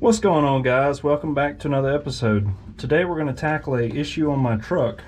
What's going on, guys? Welcome back to another episode. Today we're going to tackle a issue on my truck.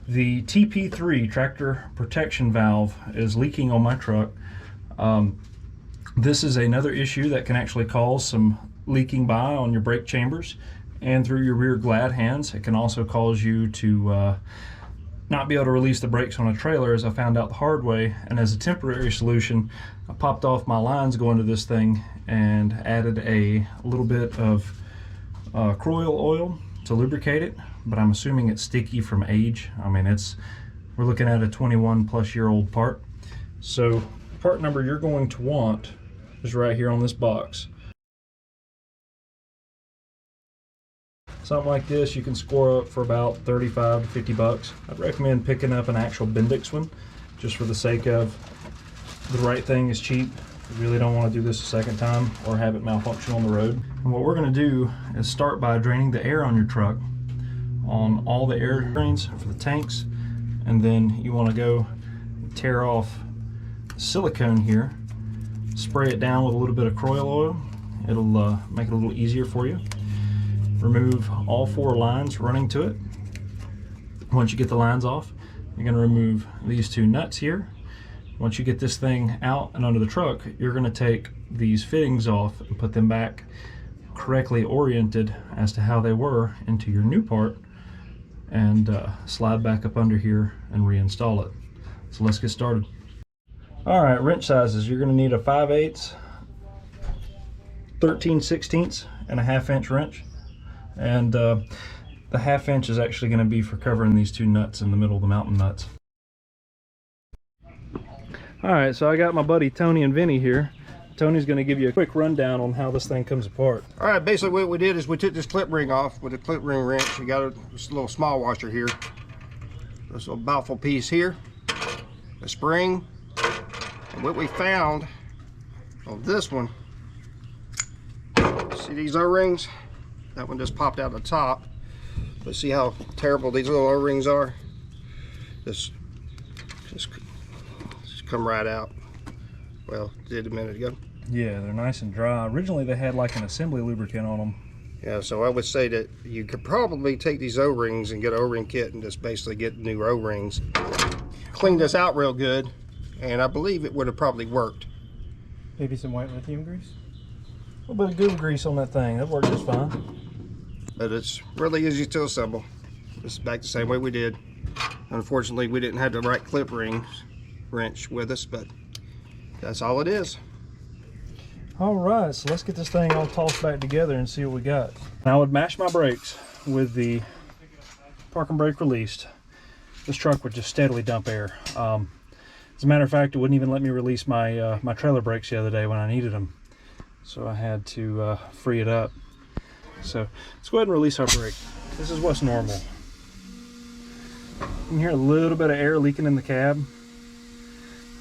The TP3 tractor protection valve is leaking on my truck. This is another issue that can actually cause some leaking by on your brake chambers and through your rear glad hands. It can also cause you to not be able to release the brakes on a trailer, as I found out the hard way. And as a temporary solution, I popped off my lines going to this thing and added a little bit of Croil oil to lubricate it, but I'm assuming it's sticky from age. I mean, we're looking at a 21-plus-year-old part. So part number you're going to want is right here on this box. Something like this you can score up for about 35 to 50 bucks. I'd recommend picking up an actual Bendix one, just for the sake of the right thing is cheap. You really don't want to do this a second time or have it malfunction on the road. And what we're going to do is start by draining the air on your truck on all the air drains for the tanks, and then you want to go tear off silicone here, spray it down with a little bit of Croil oil. It'll make it a little easier for you. Remove all 4 lines running to it. Once you get the lines off, you're going to remove these 2 nuts here. Once you get this thing out and under the truck, you're going to take these fittings off and put them back correctly oriented as to how they were into your new part, and slide back up under here and reinstall it. So let's get started. Alright, wrench sizes. You're going to need a 5/8, 13/16, and a 1/2 inch wrench. And the 1/2 inch is actually going to be for covering these 2 nuts in the middle of the mountain nuts. Alright, so I got my buddy Tony and Vinny here. Tony's going to give you a quick rundown on how this thing comes apart. Alright, basically what we did is we took this clip ring off with a clip ring wrench. We got this little small washer here, this little baffle piece here, a spring, and what we found on this one, see these O-rings? That one just popped out the top, but see how terrible these little O-rings are? Just come right out. Well, did a minute ago. Yeah, they're nice and dry. Originally they had like an assembly lubricant on them. Yeah, so I would say that you could probably take these O-rings and get an O-ring kit and just basically get new O-rings. Clean this out real good, and I believe it would have probably worked. Maybe some white lithium grease? A little bit of Google grease on that thing. That worked just fine. But it's really easy to assemble. Just back the same way we did. Unfortunately, we didn't have the right clip wrench with us, but that's all it is. Alright, so let's get this thing all tossed back together and see what we got. Now I would mash my brakes with the parking brake released. This truck would just steadily dump air. As a matter of fact, it wouldn't even let me release my my trailer brakes the other day when I needed them. So I had to free it up. So let's go ahead and release our brake. This is what's normal. You can hear a little bit of air leaking in the cab.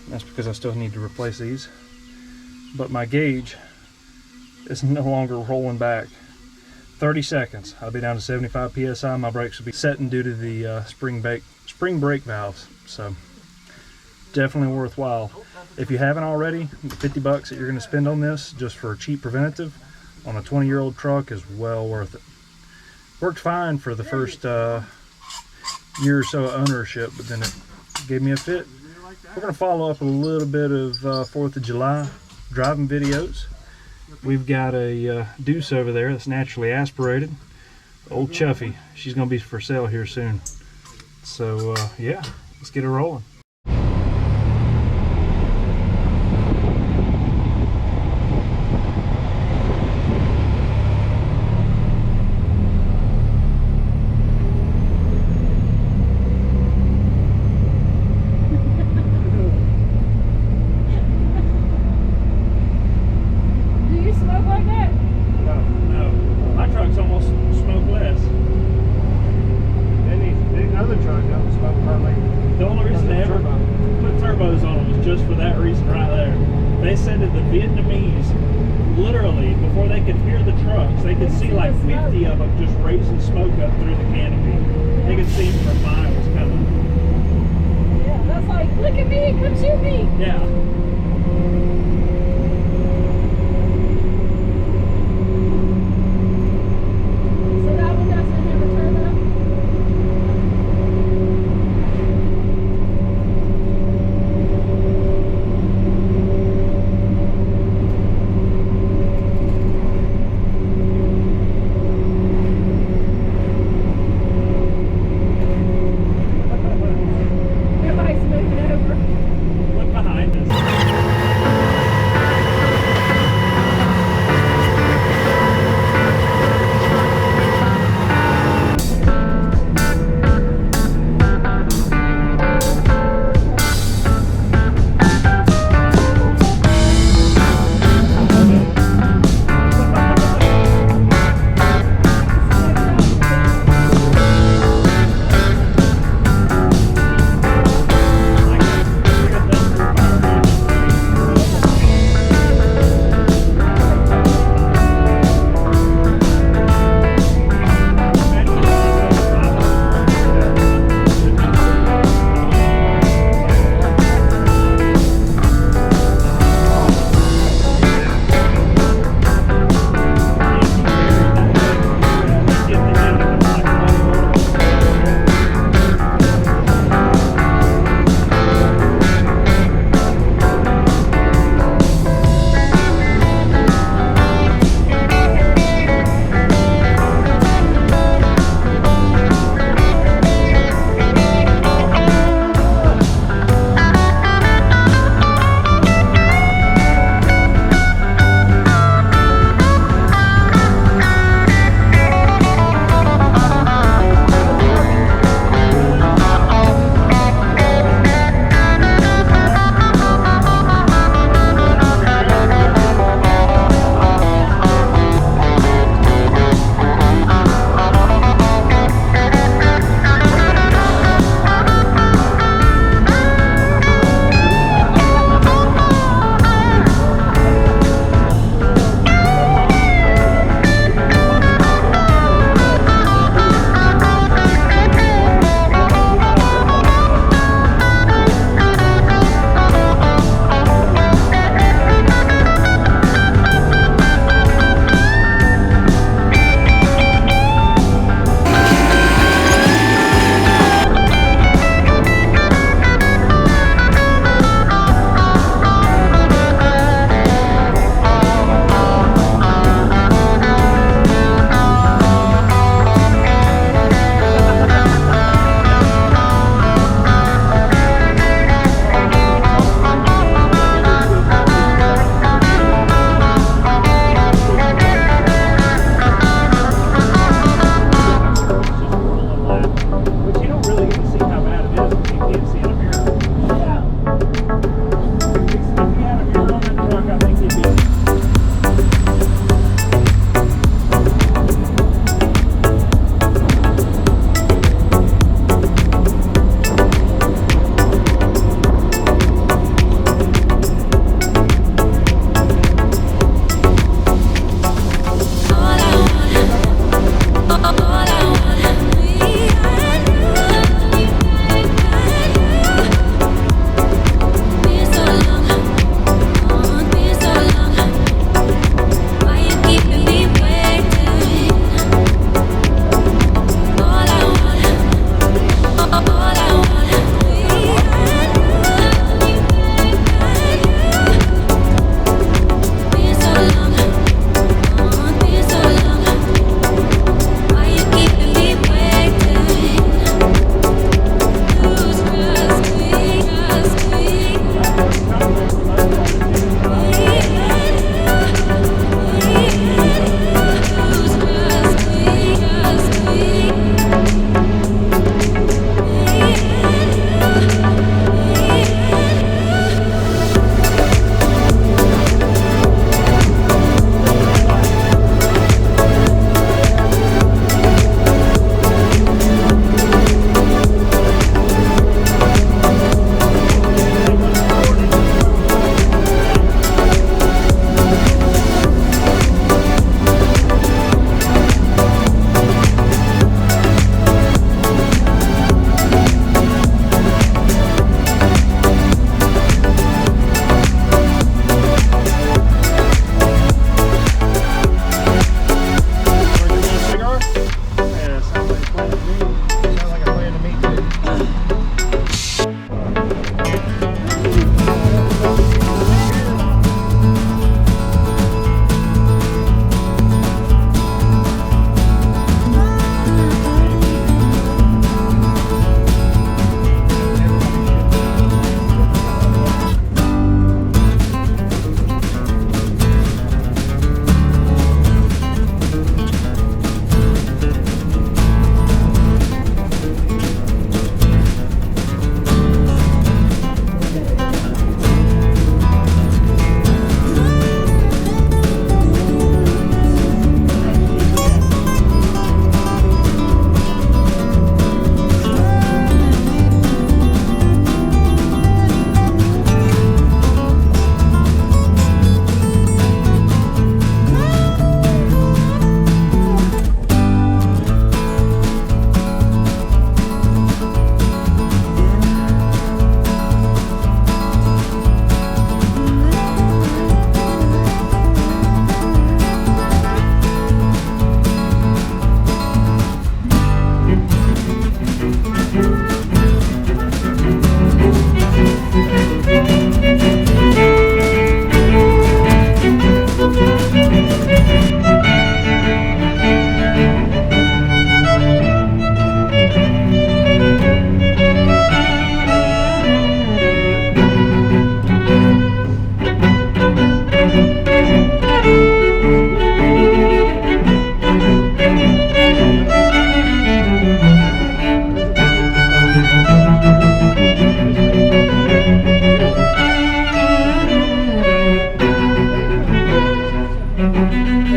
That's because I still need to replace these. But my gauge is no longer rolling back. 30 seconds, I'll be down to 75 psi. My brakes will be setting due to the spring brake valves. So definitely worthwhile. If you haven't already, the 50 bucks that you're going to spend on this just for a cheap preventative on a 20-year-old truck is well worth it. Worked fine for the first year or so of ownership, but then it gave me a fit. We're going to follow up with a little bit of 4th of July driving videos. We've got a Deuce over there that's naturally aspirated. Old Chuffy. She's going to be for sale here soon. So yeah, let's get her rolling. Just for that reason right there. They said that the Vietnamese, literally, before they could hear the trucks, they could see like 50 of them just raising smoke up through the canopy. They could see them for miles coming. Yeah, that's like, look at me, come shoot me. Yeah.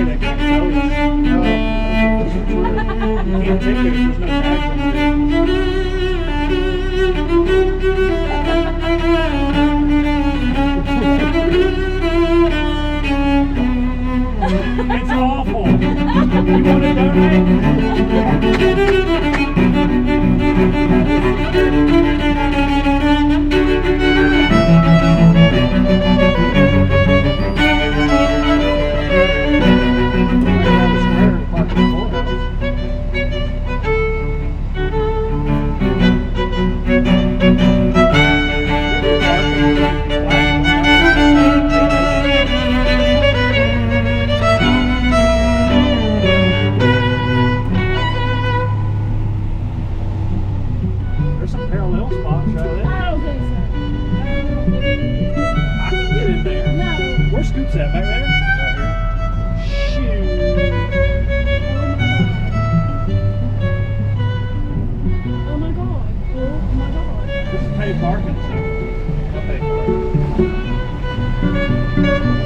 they can't tell you. No, this is true. You can't take it if there's no tags on it. It's awful. You want to donate? There's some parallel spots right there. I don't think so. I can get in there. No. Where's Scoop's at? Back there? Right here. Shoot. Oh my god. Oh my god. This is paid parking, so I'll pay for it.